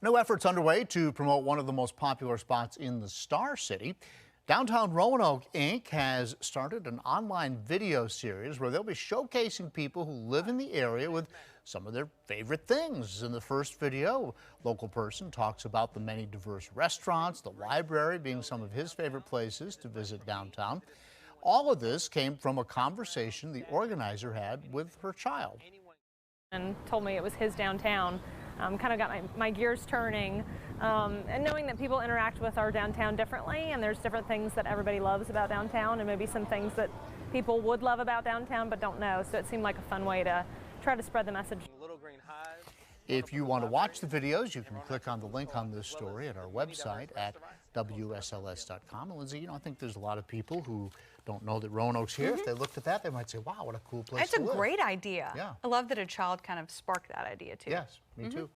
New efforts underway to promote one of the most popular spots in the Star City. Downtown Roanoke, Inc. has started an online video series where they'll be showcasing people who live in the area with some of their favorite things. In the first video, a local person talks about the many diverse restaurants, the library being some of his favorite places to visit downtown. All of this came from a conversation the organizer had with her child. And told me it was his downtown. Kind of got my gears turning, and knowing that people interact with our downtown differently, and there's different things that everybody loves about downtown and maybe some things that people would love about downtown but don't know, so it seemed like a fun way to try to spread the message. If you want to watch the videos, you can click on the link on this story at our website at WSLS.com. And Lindsay, I think there's a lot of people who don't know that Roanoke's here. If they looked at that, they might say, wow, what a cool place to live. It's a great idea. Yeah. I love that a child kind of sparked that idea, too. Yes, me too.